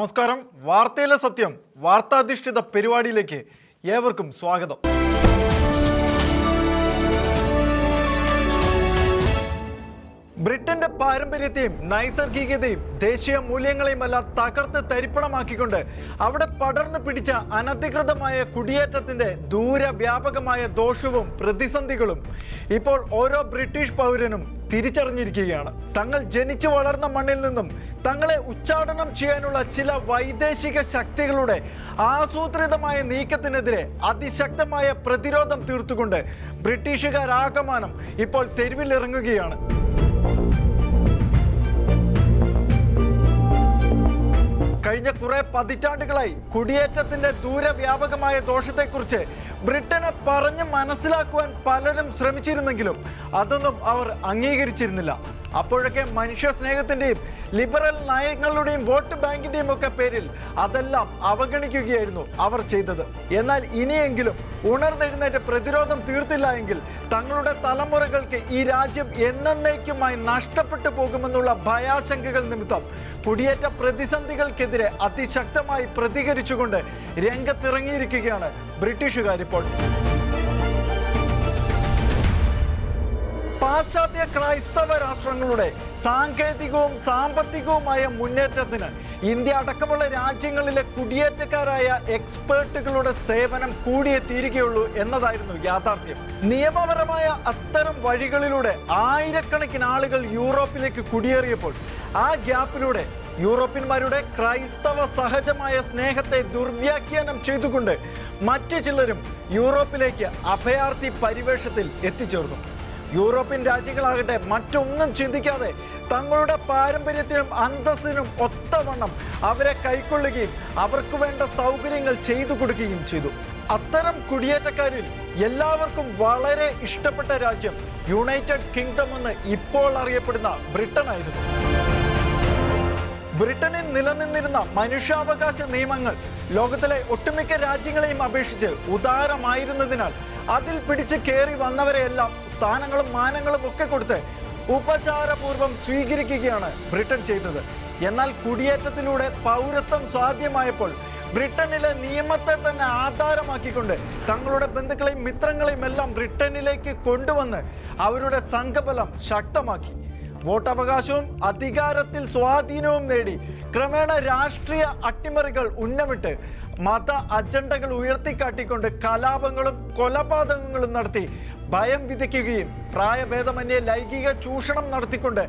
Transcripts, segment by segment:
നമസ്കാരം. വാർത്തയിലെ സത്യം വാർത്താധിഷ്ഠിത പരിപാടിയിലേക്ക് ഏവർക്കും സ്വാഗതം. ബ്രിട്ടന്റെ പാരമ്പര്യത്തെയും നൈസർഗികതയും ദേശീയ മൂല്യങ്ങളെയുമെല്ലാം തകർത്ത് തരിപ്പണമാക്കിക്കൊണ്ട് അവിടെ പടർന്നു പിടിച്ച അനധികൃതമായ കുടിയേറ്റത്തിന്റെ ദൂരവ്യാപകമായ ദോഷവും പ്രതിസന്ധികളും ഇപ്പോൾ ഓരോ ബ്രിട്ടീഷ് പൗരനും തിരിച്ചറിഞ്ഞിരിക്കുകയാണ്. തങ്ങൾ ജനിച്ചു വളർന്ന മണ്ണിൽ നിന്നും തങ്ങളെ ഉച്ചാടനം ചെയ്യാനുള്ള ചില വൈദേശിക ശക്തികളുടെ ആസൂത്രിതമായ നീക്കത്തിനെതിരെ അതിശക്തമായ പ്രതിരോധം തീർത്തുകൊണ്ട് ബ്രിട്ടീഷുകാരാകമാനം ഇപ്പോൾ തെരുവിലിറങ്ങുകയാണ്. കഴിഞ്ഞ കുറെ പതിറ്റാണ്ടുകളായി കുടിയേറ്റത്തിന്റെ ദൂരവ്യാപകമായ ദോഷത്തെക്കുറിച്ച് ബ്രിട്ടനെ പറഞ്ഞ് മനസ്സിലാക്കുവാൻ പലരും ശ്രമിച്ചിരുന്നെങ്കിലും അതൊന്നും അവർ അംഗീകരിച്ചിരുന്നില്ല. അപ്പോഴൊക്കെ മനുഷ്യ സ്നേഹത്തിന്റെയും ലിബറൽ നയങ്ങളുടെയും വോട്ട് ബാങ്കിന്റെയും ഒക്കെ പേരിൽ അതെല്ലാം അവഗണിക്കുകയായിരുന്നു അവർ ചെയ്തത്. എന്നാൽ ഇനിയെങ്കിലും ഉണർന്നെഴുന്നേറ്റ് പ്രതിരോധം തീർത്തില്ല എങ്കിൽ തങ്ങളുടെ തലമുറകൾക്ക് ഈ രാജ്യം എന്നേക്കുമായി നഷ്ടപ്പെട്ടു പോകുമെന്നുള്ള ഭയാശങ്കകൾ നിമിത്തം കുടിയേറ്റ പ്രതിസന്ധികൾക്കെതിരെ അതിശക്തമായി പ്രതികരിച്ചുകൊണ്ട് രംഗത്തിറങ്ങിയിരിക്കുകയാണ് ബ്രിട്ടീഷുകാരിപ്പോൾ. പാശ്ചാത്യ ക്രൈസ്തവ രാഷ്ട്രങ്ങളുടെ സാങ്കേതികവും സാമ്പത്തികവുമായ മുന്നേറ്റത്തിന് ഇന്ത്യ അടക്കമുള്ള രാജ്യങ്ങളിലെ കുടിയേറ്റക്കാരായ എക്സ്പേർട്ടുകളുടെ സേവനം കൂടിയെത്തിയിരിക്കുകയുള്ളൂ എന്നതായിരുന്നു യാഥാർത്ഥ്യം. നിയമപരമായ അത്തരം വഴികളിലൂടെ ആയിരക്കണക്കിന് ആളുകൾ യൂറോപ്പിലേക്ക് കുടിയേറിയപ്പോൾ ആ ഗ്യാപ്പിലൂടെ യൂറോപ്യന്മാരുടെ ക്രൈസ്തവ സഹജമായ സ്നേഹത്തെ ദുർവ്യാഖ്യാനം ചെയ്തുകൊണ്ട് മറ്റു ചിലരും യൂറോപ്പിലേക്ക് അഭയാർത്ഥി പരിവേഷത്തിൽ എത്തിച്ചേർന്നു. യൂറോപ്യൻ രാജ്യങ്ങളാകട്ടെ മറ്റൊന്നും ചിന്തിക്കാതെ തങ്ങളുടെ പാരമ്പര്യത്തിനും അന്തസ്സിനും ഒത്തവണ്ണം അവരെ കൈക്കൊള്ളുകയും അവർക്ക് വേണ്ട സൗകര്യങ്ങൾ ചെയ്തു കൊടുക്കുകയും ചെയ്തു. അത്തരം കുടിയേറ്റക്കാരിൽ എല്ലാവർക്കും വളരെ ഇഷ്ടപ്പെട്ട രാജ്യം യുണൈറ്റഡ് കിങ്ഡം എന്ന് ഇപ്പോൾ അറിയപ്പെടുന്ന ബ്രിട്ടൻ ആയിരുന്നു. ബ്രിട്ടനിൽ നിലനിന്നിരുന്ന മനുഷ്യാവകാശ നിയമങ്ങൾ ലോകത്തിലെ ഒട്ടുമിക്ക രാജ്യങ്ങളെയും അപേക്ഷിച്ച് ഉദാരമായിരുന്നതിനാൽ അതിൽ പിടിച്ച് കയറി വന്നവരെയെല്ലാം സ്ഥാനങ്ങളും മാനങ്ങളും ഒക്കെ കൊടുത്ത് ഉപചാരപൂർവം സ്വീകരിക്കുകയാണ് ബ്രിട്ടൻ ചെയ്തത്. എന്നാൽ കുടിയേറ്റത്തിലൂടെ പൗരത്വം സാധ്യമായപ്പോൾ ബ്രിട്ടനിലെ നിയമത്തെ തന്നെ ആധാരമാക്കിക്കൊണ്ട് തങ്ങളുടെ ബന്ധുക്കളെയും മിത്രങ്ങളെയും എല്ലാം ബ്രിട്ടനിലേക്ക് കൊണ്ടുവന്ന് അവരുടെ സംഘബലം ശക്തമാക്കി. വോട്ടവകാശവും അധികാരത്തിൽ സ്വാധീനവും നേടി ക്രമേണ രാഷ്ട്രീയ അട്ടിമറികൾ ഉന്നമിട്ട് മത അജണ്ടകൾ ഉയർത്തിക്കാട്ടിക്കൊണ്ട് കലാപങ്ങളും കൊലപാതകങ്ങളും നടത്തി ഭയം വിതയ്ക്കുകയും പ്രായഭേദമന്യേ ലൈംഗിക ചൂഷണം നടത്തിക്കൊണ്ട്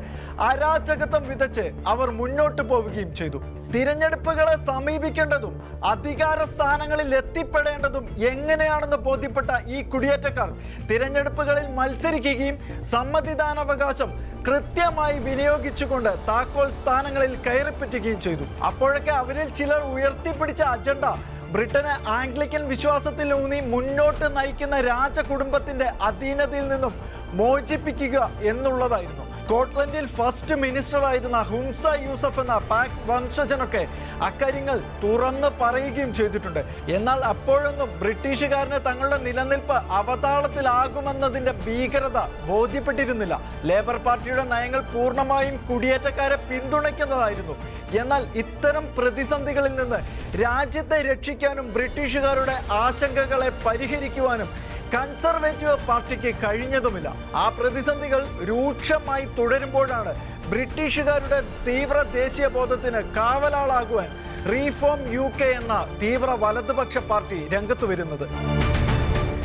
അരാജകത്വം വിതച്ച് അവർ മുന്നോട്ട് പോവുകയും ചെയ്തു. തിരഞ്ഞെടുപ്പുകളെ സമീപിക്കേണ്ടതും അധികാര സ്ഥാനങ്ങളിൽ എത്തിപ്പെടേണ്ടതും എങ്ങനെയാണെന്ന് ബോധ്യപ്പെട്ട ഈ കുടിയേറ്റക്കാർ തിരഞ്ഞെടുപ്പുകളിൽ മത്സരിക്കുകയും സമ്മതിദാനാവകാശം കൃത്യമായി വിനിയോഗിച്ചുകൊണ്ട് താക്കോൽ സ്ഥാനങ്ങളിൽ കയറിപ്പറ്റുകയും ചെയ്തു. അപ്പോഴൊക്കെ അവരിൽ ചിലർ ഉയർത്തിപ്പിടിച്ച അജണ്ട ബ്രിട്ടനെ ആംഗ്ലിക്കൻ വിശ്വാസത്തിൽ ഊന്നി മുന്നോട്ട് നയിക്കുന്ന രാജകുടുംബത്തിന്റെ അധീനതയിൽ നിന്നും മോചിപ്പിക്കുക എന്നുള്ളതായിരുന്നു. സ്കോട്ട്ലൻഡിൽ ഫസ്റ്റ് മിനിസ്റ്റർ ആയിരുന്ന ഹുംസ യൂസഫ് എന്ന പാക് വംശജനൊക്കെ അക്കാര്യങ്ങൾ തുറന്ന് പറയുകയും ചെയ്തിട്ടുണ്ട്. എന്നാൽ അപ്പോഴൊന്നും ബ്രിട്ടീഷുകാരന് തങ്ങളുടെ നിലനിൽപ്പ് അവതാളത്തിലാകുമെന്നതിന്റെ ഭീകരത ബോധ്യപ്പെട്ടിരുന്നില്ല. ലേബർ പാർട്ടിയുടെ നയങ്ങൾ പൂർണ്ണമായും കുടിയേറ്റക്കാരെ പിന്തുണയ്ക്കുന്നതായിരുന്നു. എന്നാൽ ഇത്തരം പ്രതിസന്ധികളിൽ നിന്ന് രാജ്യത്തെ രക്ഷിക്കാനും ബ്രിട്ടീഷുകാരുടെ ആശങ്കകളെ പരിഹരിക്കുവാനും കൺസർവേറ്റീവ് പാർട്ടിക്ക് കഴിഞ്ഞതുമില്ല. ആ പ്രതിസന്ധികൾ രൂക്ഷമായി തുടരുമ്പോഴാണ് ബ്രിട്ടീഷുകാരുടെ തീവ്ര ദേശീയ ബോധത്തിന് കാവലാളാകുവാൻ റീഫോം UK എന്ന തീവ്ര വലതുപക്ഷ പാർട്ടി രംഗത്ത് വരുന്നത്.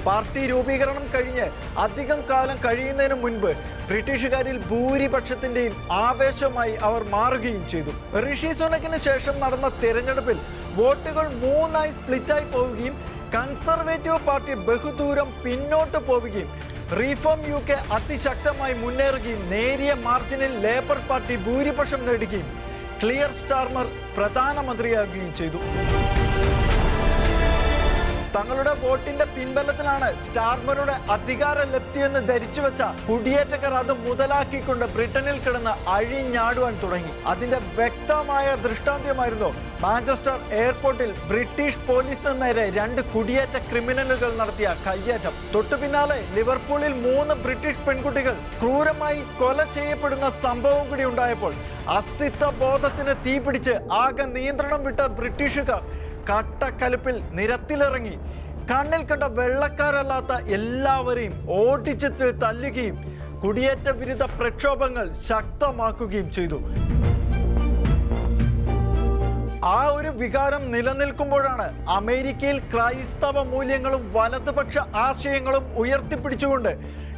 പാർട്ടി രൂപീകരണം കഴിഞ്ഞ് അധികം കാലം കഴിയുന്നതിന് മുൻപ് ബ്രിട്ടീഷുകാരിൽ ഭൂരിപക്ഷത്തിന്റെയും ആവേശമായി അവർ മാറുകയും ചെയ്തു. ഋഷി സുനക്കിന് ശേഷം നടന്ന തിരഞ്ഞെടുപ്പിൽ വോട്ടുകൾ 3ആയി സ്പ്ലിറ്റായി പോവുകയും കൺസർവേറ്റീവ് പാർട്ടി ബഹുദൂരം പിന്നോട്ട് പോവുകയും റീഫോം UK അതിശക്തമായി മുന്നേറുകയും നേരിയ മാർജിനിൽ ലേബർ പാർട്ടി ഭൂരിപക്ഷം നേടുകയും ക്ലിയർ സ്റ്റാർമർ പ്രധാനമന്ത്രിയാകുകയും ചെയ്തു. തങ്ങളുടെ വോട്ടിന്റെ പിൻബലത്തിലാണ് സ്റ്റാർമറുടെ അധികാര ലബ്ധിയെന്ന് ധരിച്ചു വെച്ച കുടിയേറ്റക്കാർ അത് മുതലാക്കിക്കൊണ്ട് ബ്രിട്ടനിൽ കിടന്ന് അഴിഞ്ഞാടുവാൻ തുടങ്ങി. അതിന്റെ വ്യക്തമായ ദൃഷ്ടാന്തമായിരുന്നു മാഞ്ചസ്റ്റർ എയർപോർട്ടിൽ ബ്രിട്ടീഷ് പോലീസിന് നേരെ 2 കുടിയേറ്റ ക്രിമിനലുകൾ നടത്തിയ കയ്യേറ്റം. തൊട്ടു പിന്നാലെ ലിവർപൂളിൽ 3 ബ്രിട്ടീഷ് പെൺകുട്ടികൾ ക്രൂരമായി കൊല ചെയ്യപ്പെടുന്ന സംഭവം കൂടി ഉണ്ടായപ്പോൾ അസ്തിത്വ ബോധത്തിന് തീപിടിച്ച് ആകെ നിയന്ത്രണം വിട്ട ബ്രിട്ടീഷുകാർ കട്ടക്കലിപ്പിൽ നിരത്തിലിറങ്ങി കണ്ണിൽ കണ്ട വെള്ളക്കാരല്ലാത്ത എല്ലാവരെയും ഓടിച്ചിട്ട് തല്ലുകയും കുടിയേറ്റ വിരുദ്ധ പ്രക്ഷോഭങ്ങൾ ശക്തമാക്കുകയും ചെയ്തു. ആ ഒരു വികാരം നിലനിൽക്കുമ്പോഴാണ് അമേരിക്കയിൽ ക്രൈസ്തവ മൂല്യങ്ങളും വലതുപക്ഷ ആശയങ്ങളും ഉയർത്തിപ്പിടിച്ചുകൊണ്ട്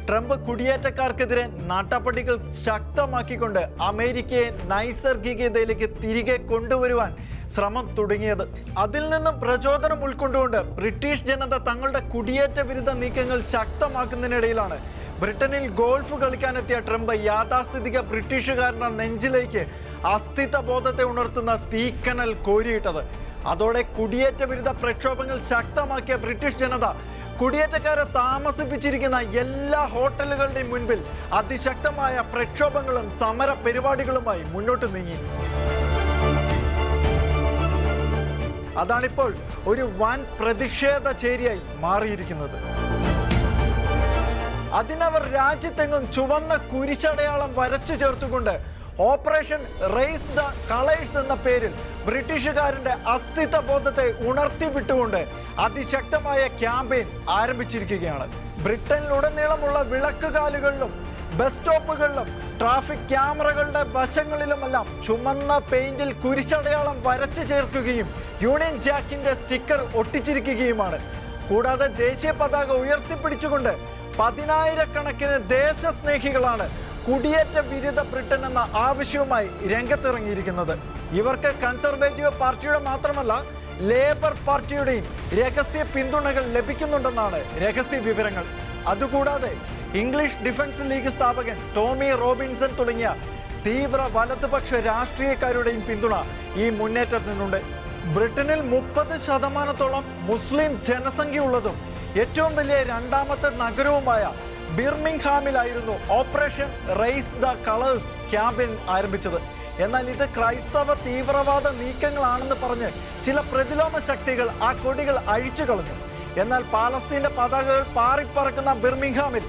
ട്രംപ് കുടിയേറ്റക്കാർക്കെതിരെ നടപടികൾ ശക്തമാക്കിക്കൊണ്ട് അമേരിക്കയെ നൈസർഗികതയിലേക്ക് തിരികെ കൊണ്ടുവരുവാൻ ശ്രമം തുടങ്ങിയത്. അതിൽ നിന്നും പ്രചോദനം ഉൾക്കൊണ്ടുകൊണ്ട് ബ്രിട്ടീഷ് ജനത തങ്ങളുടെ കുടിയേറ്റ വിരുദ്ധ നീക്കങ്ങൾ ശക്തമാക്കുന്നതിനിടയിലാണ് ബ്രിട്ടനിൽ ഗോൾഫ് കളിക്കാനെത്തിയ ട്രംപ് യാഥാസ്ഥിതിക ബ്രിട്ടീഷുകാരുടെ നെഞ്ചിലേക്ക് അസ്തിത്വ ബോധത്തെ ഉണർത്തുന്ന തീക്കനൽ കോരിയിട്ടത്. അതോടെ കുടിയേറ്റ വിരുദ്ധ പ്രക്ഷോഭങ്ങൾ ശക്തമാക്കിയ ബ്രിട്ടീഷ് ജനത കുടിയേറ്റക്കാരെ താമസിപ്പിച്ചിരിക്കുന്ന എല്ലാ ഹോട്ടലുകളുടെയും മുൻപിൽ അതിശക്തമായ പ്രക്ഷോഭങ്ങളും സമര പരിപാടികളുമായി മുന്നോട്ട് നീങ്ങി. അതാണിപ്പോൾ ഒരു വൻ പ്രതിഷേധ ചേരിയായി മാറിയിരിക്കുന്നത്. അതിനവർ രാജ്യത്തെങ്ങും ചുവന്ന കുരിശടയാളം വരച്ചു ചേർത്തുകൊണ്ട് ഓപ്പറേഷൻ റേസ് ദ കളേഴ്സ് എന്ന പേരിൽ ബ്രിട്ടീഷുകാരന്റെ അസ്തിത്വ ബോധത്തെ ഉണർത്തി വിട്ടുകൊണ്ട് അതിശക്തമായ ക്യാമ്പയിൻ ആരംഭിച്ചിരിക്കുകയാണ്. ബ്രിട്ടനിലുടനീളമുള്ള വിളക്കുകാലുകളിലും ബസ് സ്റ്റോപ്പുകളിലും ട്രാഫിക് ക്യാമറകളുടെ വശങ്ങളിലുമെല്ലാം ചുമന്ന പെയിന്റിൽ കുരിശടയാളം വരച്ചു ചേർക്കുകയും യൂണിയൻ ജാക്കിന്റെ സ്റ്റിക്കർ ഒട്ടിച്ചിരിക്കുകയുമാണ്. കൂടാതെ ദേശീയ പതാക ഉയർത്തിപ്പിടിച്ചുകൊണ്ട് 10,000-കണക്കിന് ദേശസ്നേഹികളാണ് കുടിയേറ്റ വിരുദ്ധ ബ്രിട്ടൻ എന്ന ആവശ്യവുമായി രംഗത്തിറങ്ങിയിരിക്കുന്നത്. ഇവർക്ക് കൺസർവേറ്റീവ് പാർട്ടിയുടെ മാത്രമല്ല ലേബർ പാർട്ടിയുടെയും രഹസ്യ പിന്തുണകൾ ലഭിക്കുന്നുണ്ടെന്നാണ് രഹസ്യ വിവരങ്ങൾ. അതുകൂടാതെ ഇംഗ്ലീഷ് ഡിഫൻസ് ലീഗ് സ്ഥാപകൻ ടോമി റോബിൻസൺ തുടങ്ങിയ തീവ്ര വലതുപക്ഷ രാഷ്ട്രീയക്കാരുടെയും പിന്തുണ ഈ മുന്നേറ്റത്തിനുണ്ട്. ബ്രിട്ടനിൽ 30% മുസ്ലിം ജനസംഖ്യ ഉള്ളതും ഏറ്റവും വലിയ 2ാമത്തെ നഗരവുമായ ബിർമിംഗ്ഹാമിലായിരുന്നു operation race the colours campaign ആരംഭിച്ചത്. എന്നാൽ ഇത് ക്രൈസ്തവ തീവ്രവാദ നീക്കങ്ങളാണെന്ന് പറഞ്ഞ് ചില പ്രതിലോമ ശക്തികൾ ആ കൊടികൾ അഴിച്ചു കളഞ്ഞു. എന്നാൽ പാലസ്തീന്റെ പതാകകൾ പാറിപ്പറക്കുന്ന ബിർമിംഗ്ഹാമിൽ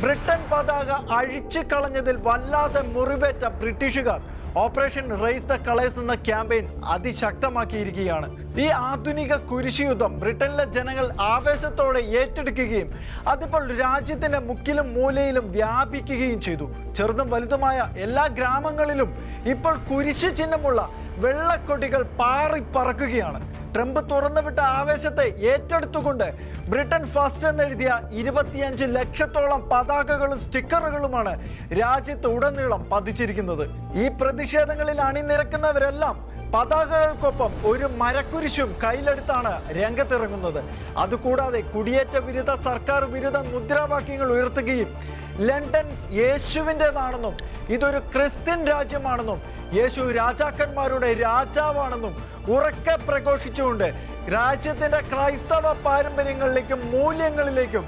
ബ്രിട്ടൻ പതാക അഴിച്ചു കളഞ്ഞതിൽ വല്ലാതെ മുറിവേറ്റ ബ്രിട്ടീഷുകാർ ഓപ്പറേഷൻ റേസ് ദ കളേഴ്സ് എന്ന ക്യാമ്പയിൻ അതിശക്തമാക്കിയിരിക്കുകയാണ്. ഈ ആധുനിക കുരിശുയുദ്ധം ബ്രിട്ടനിലെ ജനങ്ങൾ ആവേശത്തോടെ ഏറ്റെടുക്കുകയും അതിപ്പോൾ രാജ്യത്തിന്റെ മുക്കിലും മൂലയിലും വ്യാപിക്കുകയും ചെയ്തു. ചെറുതും വലുതുമായ എല്ലാ ഗ്രാമങ്ങളിലും ഇപ്പോൾ കുരിശ് ചിഹ്നമുള്ള വെള്ളക്കൊടികൾ പാറിപ്പറക്കുകയാണ്. ട്രംപ് തുറന്നുവിട്ട ആവേശത്തെ ഏറ്റെടുത്തുകൊണ്ട് ബ്രിട്ടൻ ഫസ്റ്റ് എന്നെഴുതിയ 25 ലക്ഷത്തോളം പതാകകളും സ്റ്റിക്കറുകളുമാണ് രാജ്യത്ത് ഉടനീളം പതിച്ചിരിക്കുന്നത്. ഈ പ്രതിഷേധങ്ങളിൽ അണിനിരക്കുന്നവരെല്ലാം പതാകകൾക്കൊപ്പം ഒരു മരക്കുരിശും കയ്യിലെടുത്താണ് രംഗത്തിറങ്ങുന്നത്. അതുകൂടാതെ കുടിയേറ്റ വിരുദ്ധ സർക്കാർ വിരുദ്ധ മുദ്രാവാക്യങ്ങൾ ഉയർത്തുകയും ലണ്ടൻ യേശുവിൻ്റെതാണെന്നും ഇതൊരു ക്രിസ്ത്യൻ രാജ്യമാണെന്നും യേശു രാജാക്കന്മാരുടെ രാജാവാണെന്നും ഉറക്കെ പ്രഘോഷിച്ചുകൊണ്ട് രാജ്യത്തിന്റെ ക്രൈസ്തവ പാരമ്പര്യങ്ങളിലേക്കും മൂല്യങ്ങളിലേക്കും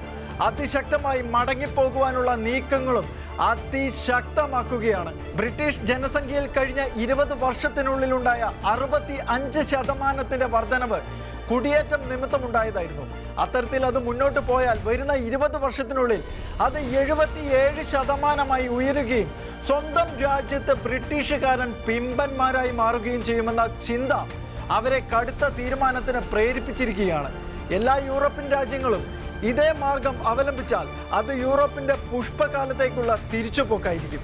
അതിശക്തമായി മടങ്ങിപ്പോകുവാനുള്ള നീക്കങ്ങളും അതിശക്തമാക്കുകയാണ്. ബ്രിട്ടീഷ് ജനസംഖ്യയിൽ കഴിഞ്ഞ 20 വർഷത്തിനുള്ളിലുണ്ടായ 65% വർധനവ് കുടിയേറ്റം നിമിത്തമുണ്ടായതായിരുന്നു. അത്തരത്തിൽ അത് മുന്നോട്ട് പോയാൽ വരുന്ന 20 വർഷത്തിനുള്ളിൽ അത് 77% ഉയരുകയും സ്വന്തം രാജ്യത്ത് ബ്രിട്ടീഷുകാരൻ പിമ്പന്മാരായി മാറുകയും ചെയ്യുമെന്ന ചിന്ത അവരെ കടുത്ത തീരുമാനത്തിന് പ്രേരിപ്പിച്ചിരിക്കുകയാണ്. എല്ലാ യൂറോപ്യൻ രാജ്യങ്ങളും ഇതേ മാർഗം അവലംബിച്ചാൽ അത് യൂറോപ്പിന്റെ പുഷ്പകാലത്തേക്കുള്ള തിരിച്ചുപോക്കായിരിക്കും.